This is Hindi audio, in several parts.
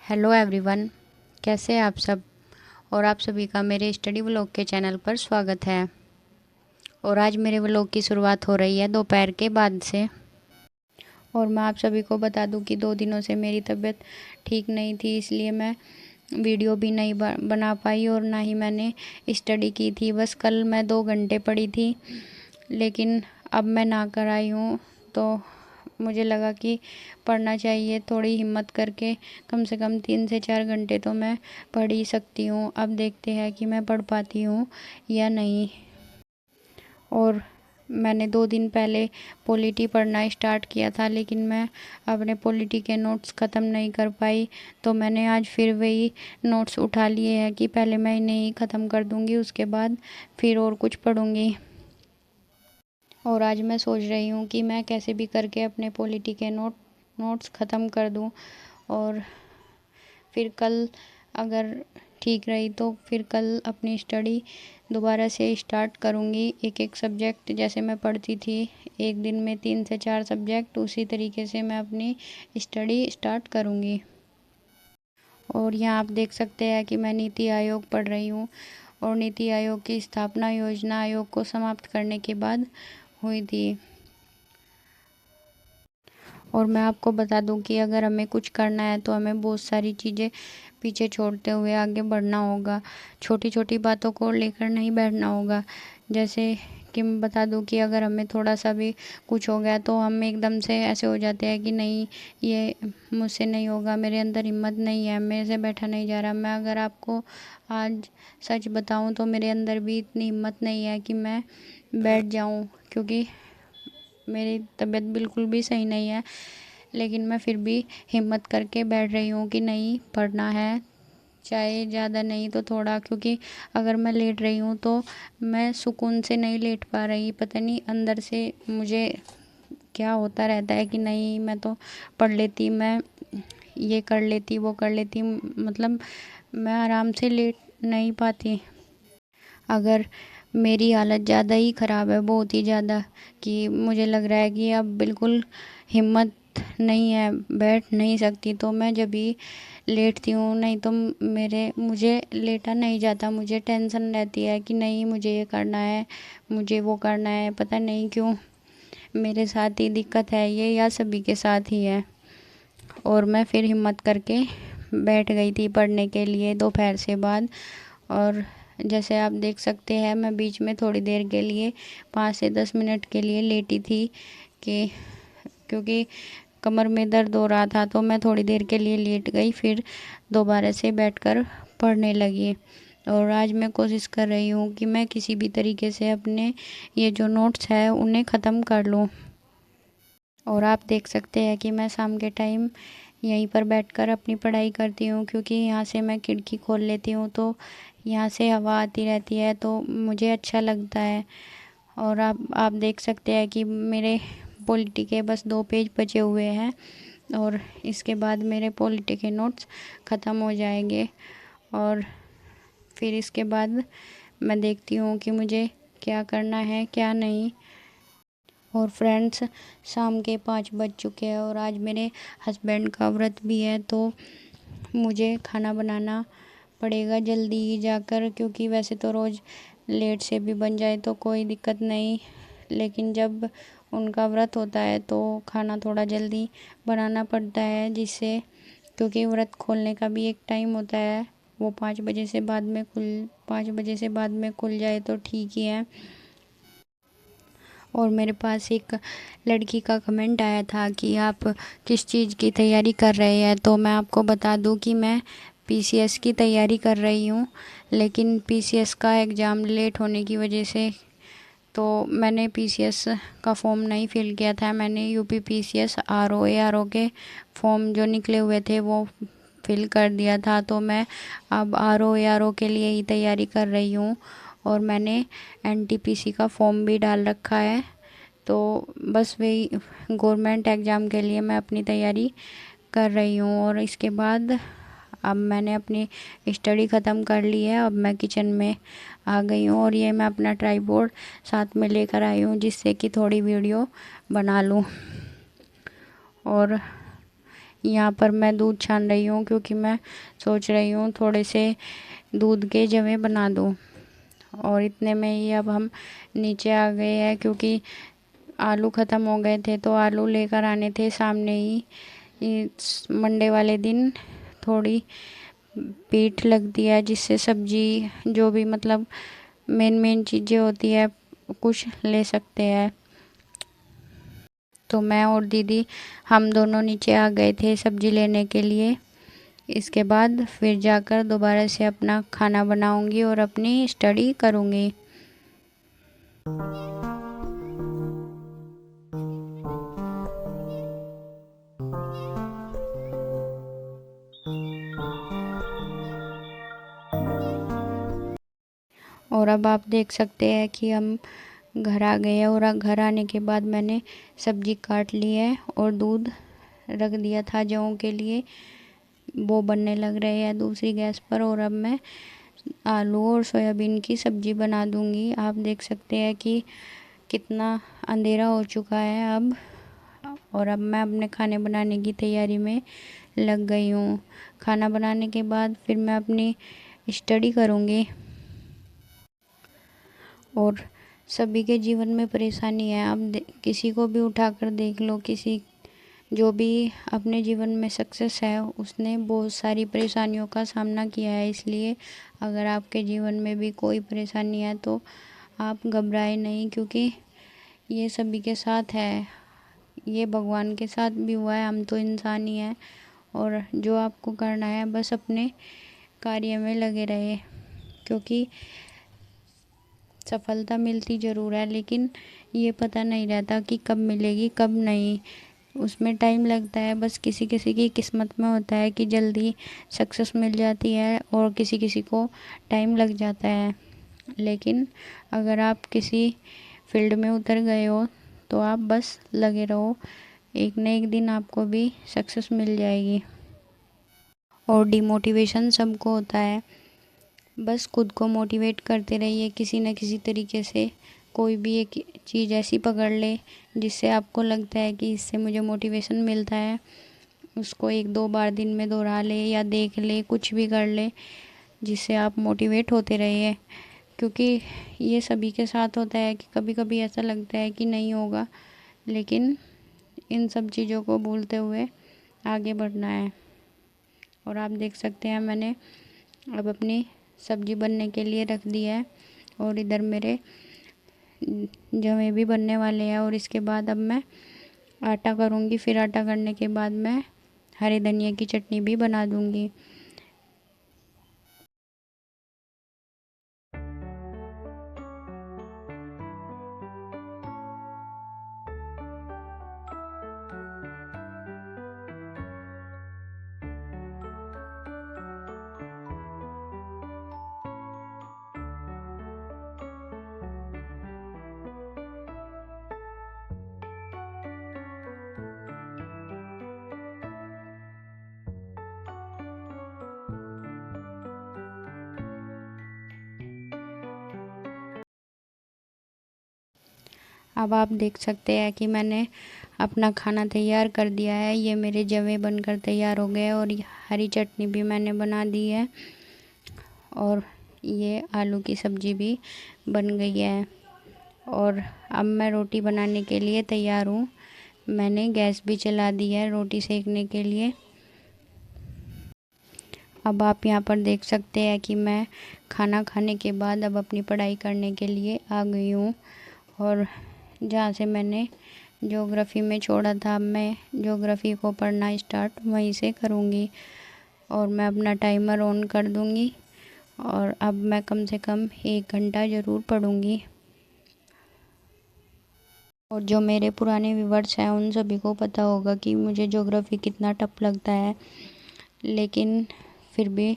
हेलो एवरीवन, कैसे हैं आप सब। और आप सभी का मेरे स्टडी व्लॉग के चैनल पर स्वागत है। और आज मेरे व्लॉग की शुरुआत हो रही है दोपहर के बाद से। और मैं आप सभी को बता दूं कि 2 दिनों से मेरी तबीयत ठीक नहीं थी, इसलिए मैं वीडियो भी नहीं बना पाई और ना ही मैंने स्टडी की थी। बस कल मैं 2 घंटे पढ़ी थी, लेकिन अब मैं ना कर आई हूँ तो मुझे लगा कि पढ़ना चाहिए। थोड़ी हिम्मत करके कम से कम 3 से 4 घंटे तो मैं पढ़ ही सकती हूँ। अब देखते हैं कि मैं पढ़ पाती हूँ या नहीं। और मैंने 2 दिन पहले पॉलिटी पढ़ना स्टार्ट किया था, लेकिन मैं अपने पॉलिटी के नोट्स ख़त्म नहीं कर पाई। तो मैंने आज फिर वही नोट्स उठा लिए हैं कि पहले मैं इन्हें ही ख़त्म कर दूँगी, उसके बाद फिर और कुछ पढ़ूँगी। और आज मैं सोच रही हूँ कि मैं कैसे भी करके अपने पॉलिटी के नोट्स ख़त्म कर दूँ। और फिर कल अगर ठीक रही तो फिर कल अपनी स्टडी दोबारा से स्टार्ट करूँगी। एक एक सब्जेक्ट जैसे मैं पढ़ती थी, एक दिन में 3 से 4 सब्जेक्ट, उसी तरीके से मैं अपनी स्टडी स्टार्ट करूँगी। और यहाँ आप देख सकते हैं कि मैं नीति आयोग पढ़ रही हूँ। और नीति आयोग की स्थापना योजना आयोग को समाप्त करने के बाद हुई थी। और मैं आपको बता दूं कि अगर हमें कुछ करना है तो हमें बहुत सारी चीज़ें पीछे छोड़ते हुए आगे बढ़ना होगा। छोटी छोटी बातों को लेकर नहीं बैठना होगा। जैसे कि मैं बता दूं कि अगर हमें थोड़ा सा भी कुछ हो गया तो हम एकदम से ऐसे हो जाते हैं कि नहीं, ये मुझसे नहीं होगा, मेरे अंदर हिम्मत नहीं है, मेरे से बैठा नहीं जा रहा। मैं अगर आपको आज सच बताऊं तो मेरे अंदर भी इतनी हिम्मत नहीं है कि मैं बैठ जाऊं, क्योंकि मेरी तबीयत बिल्कुल भी सही नहीं है। लेकिन मैं फिर भी हिम्मत करके बैठ रही हूँ कि नहीं, पढ़ना है, चाहे ज़्यादा नहीं तो थोड़ा। क्योंकि अगर मैं लेट रही हूँ तो मैं सुकून से नहीं लेट पा रही। पता नहीं अंदर से मुझे क्या होता रहता है कि नहीं, मैं तो पढ़ लेती, मैं ये कर लेती, वो कर लेती, मतलब मैं आराम से लेट नहीं पाती। अगर मेरी हालत ज़्यादा ही ख़राब है, बहुत ही ज़्यादा, कि मुझे लग रहा है कि अब बिल्कुल हिम्मत नहीं है, बैठ नहीं सकती, तो मैं जब भी लेटती हूँ, नहीं तो मुझे लेटा नहीं जाता। मुझे टेंशन रहती है कि नहीं, मुझे ये करना है, मुझे वो करना है। पता नहीं क्यों मेरे साथ ही दिक्कत है ये, या सभी के साथ ही है। और मैं फिर हिम्मत करके बैठ गई थी पढ़ने के लिए दोपहर से बाद। और जैसे आप देख सकते हैं, मैं बीच में थोड़ी देर के लिए 5 से 10 मिनट के लिए लेटी थी, कि क्योंकि कमर में दर्द हो रहा था, तो मैं थोड़ी देर के लिए लेट गई, फिर दोबारा से बैठकर पढ़ने लगी। और आज मैं कोशिश कर रही हूँ कि मैं किसी भी तरीके से अपने ये जो नोट्स है उन्हें ख़त्म कर लूँ। और आप देख सकते हैं कि मैं शाम के टाइम यहीं पर बैठकर अपनी पढ़ाई करती हूँ, क्योंकि यहाँ से मैं खिड़की खोल लेती हूँ तो यहाँ से हवा आती रहती है, तो मुझे अच्छा लगता है। और आप देख सकते हैं कि मेरे पॉलिटी के बस 2 पेज बचे हुए हैं, और इसके बाद मेरे पॉलिटी के नोट्स ख़त्म हो जाएंगे। और फिर इसके बाद मैं देखती हूँ कि मुझे क्या करना है क्या नहीं। और फ्रेंड्स, शाम के 5 बज चुके हैं और आज मेरे हस्बैंड का व्रत भी है, तो मुझे खाना बनाना पड़ेगा जल्दी ही जाकर। क्योंकि वैसे तो रोज़ लेट से भी बन जाए तो कोई दिक्कत नहीं, लेकिन जब उनका व्रत होता है तो खाना थोड़ा जल्दी बनाना पड़ता है, जिससे क्योंकि व्रत खोलने का भी एक टाइम होता है, वो 5 बजे से बाद में खुल जाए तो ठीक ही है। और मेरे पास एक लड़की का कमेंट आया था कि आप किस चीज़ की तैयारी कर रहे हैं, तो मैं आपको बता दूं कि मैं पीसीएस की तैयारी कर रही हूं। लेकिन पीसीएस का एग्ज़ाम लेट होने की वजह से तो मैंने पीसीएस का फॉर्म नहीं फिल किया था। मैंने यूपी पीसीएस आरओ के फॉर्म जो निकले हुए थे वो फिल कर दिया था। तो मैं अब आरओ के लिए ही तैयारी कर रही हूँ। और मैंने एनटीपीसी का फॉर्म भी डाल रखा है। तो बस वही गवर्नमेंट एग्ज़ाम के लिए मैं अपनी तैयारी कर रही हूँ। और इसके बाद अब मैंने अपनी स्टडी ख़त्म कर ली है, अब मैं किचन में आ गई हूँ। और ये मैं अपना ट्राइपॉड साथ में लेकर आई हूँ, जिससे कि थोड़ी वीडियो बना लूँ। और यहाँ पर मैं दूध छान रही हूँ, क्योंकि मैं सोच रही हूँ थोड़े से दूध के जवे बना दूँ। और इतने में ही अब हम नीचे आ गए हैं, क्योंकि आलू ख़त्म हो गए थे, तो आलू लेकर आने थे सामने ही। मंडे वाले दिन थोड़ी पीठ लगती है, जिससे सब्जी जो भी मतलब मेन मेन चीज़ें होती है कुछ ले सकते हैं। तो मैं और दीदी हम दोनों नीचे आ गए थे सब्जी लेने के लिए। इसके बाद फिर जाकर दोबारा से अपना खाना बनाऊंगी और अपनी स्टडी करूंगी। और अब आप देख सकते हैं कि हम घर आ गए हैं, और घर आने के बाद मैंने सब्जी काट ली है और दूध रख दिया था जौं के लिए, वो बनने लग रहे हैं दूसरी गैस पर। और अब मैं आलू और सोयाबीन की सब्ज़ी बना दूंगी। आप देख सकते हैं कि कितना अंधेरा हो चुका है अब। और अब मैं अपने खाने बनाने की तैयारी में लग गई हूँ। खाना बनाने के बाद फिर मैं अपनी स्टडी करूँगी। और सभी के जीवन में परेशानी है। आप किसी को भी उठाकर देख लो, किसी जो भी अपने जीवन में सक्सेस है उसने बहुत सारी परेशानियों का सामना किया है। इसलिए अगर आपके जीवन में भी कोई परेशानी है तो आप घबराए नहीं, क्योंकि ये सभी के साथ है। ये भगवान के साथ भी हुआ है, हम तो इंसान ही हैं। और जो आपको करना है बस अपने कार्य में लगे रहे, क्योंकि सफलता मिलती ज़रूर है, लेकिन ये पता नहीं रहता कि कब मिलेगी कब नहीं। उसमें टाइम लगता है। बस किसी किसी की किस्मत में होता है कि जल्दी सक्सेस मिल जाती है, और किसी किसी को टाइम लग जाता है। लेकिन अगर आप किसी फील्ड में उतर गए हो तो आप बस लगे रहो, एक न एक दिन आपको भी सक्सेस मिल जाएगी। और डिमोटिवेशन सबको होता है, बस खुद को मोटिवेट करते रहिए किसी न किसी तरीके से। कोई भी एक चीज़ ऐसी पकड़ ले जिससे आपको लगता है कि इससे मुझे मोटिवेशन मिलता है, उसको 1-2 बार दिन में दोहरा ले या देख ले, कुछ भी कर ले जिससे आप मोटिवेट होते रहिए। क्योंकि ये सभी के साथ होता है कि कभी कभी ऐसा लगता है कि नहीं होगा, लेकिन इन सब चीज़ों को भूलते हुए आगे बढ़ना है। और आप देख सकते हैं मैंने अब अपनी सब्ज़ी बनने के लिए रख दी है, और इधर मेरे जवे भी बनने वाले हैं। और इसके बाद अब मैं आटा करूँगी, फिर आटा करने के बाद मैं हरे धनिया की चटनी भी बना दूँगी। अब आप देख सकते हैं कि मैंने अपना खाना तैयार कर दिया है। ये मेरे जवे बनकर तैयार हो गए, और हरी चटनी भी मैंने बना दी है, और ये आलू की सब्ज़ी भी बन गई है। और अब मैं रोटी बनाने के लिए तैयार हूँ। मैंने गैस भी चला दी है रोटी सेकने के लिए। अब आप यहाँ पर देख सकते हैं कि मैं खाना खाने के बाद अब अपनी पढ़ाई करने के लिए आ गई हूँ। और जहाँ से मैंने ज्योग्राफ़ी में छोड़ा था, अब मैं ज्योग्राफ़ी को पढ़ना स्टार्ट वहीं से करूँगी। और मैं अपना टाइमर ऑन कर दूँगी, और अब मैं कम से कम 1 घंटा ज़रूर पढ़ूँगी। और जो मेरे पुराने व्यूवर्स हैं उन सभी को पता होगा कि मुझे ज्योग्राफ़ी कितना टफ लगता है, लेकिन फिर भी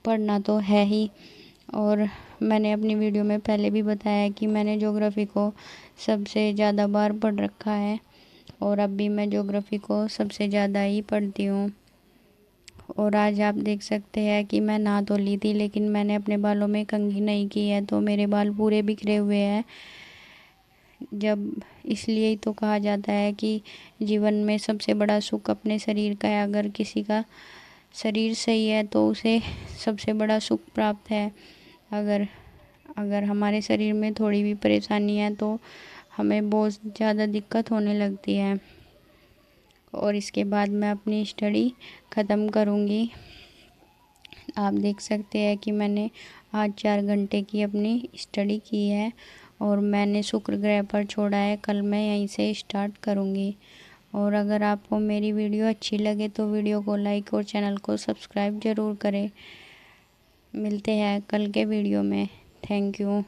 पढ़ना तो है ही। और मैंने अपनी वीडियो में पहले भी बताया कि मैंने ज्योग्राफ़ी को सबसे ज़्यादा बार पढ़ रखा है, और अब भी मैं ज्योग्राफ़ी को सबसे ज़्यादा ही पढ़ती हूँ। और आज आप देख सकते हैं कि मैं नहा तो ली थी, लेकिन मैंने अपने बालों में कंघी नहीं की है, तो मेरे बाल पूरे बिखरे हुए हैं। जब इसलिए ही तो कहा जाता है कि जीवन में सबसे बड़ा सुख अपने शरीर का है। अगर किसी का शरीर सही है तो उसे सबसे बड़ा सुख प्राप्त है। अगर अगर हमारे शरीर में थोड़ी भी परेशानी है तो हमें बहुत ज़्यादा दिक्कत होने लगती है। और इसके बाद मैं अपनी स्टडी ख़त्म करूँगी। आप देख सकते हैं कि मैंने आज 4 घंटे की अपनी स्टडी की है और मैंने शुक्र ग्रह पर छोड़ा है। कल मैं यहीं से स्टार्ट करूँगी। और अगर आपको मेरी वीडियो अच्छी लगे तो वीडियो को लाइक और चैनल को सब्सक्राइब ज़रूर करें। मिलते हैं कल के वीडियो में। Thank you.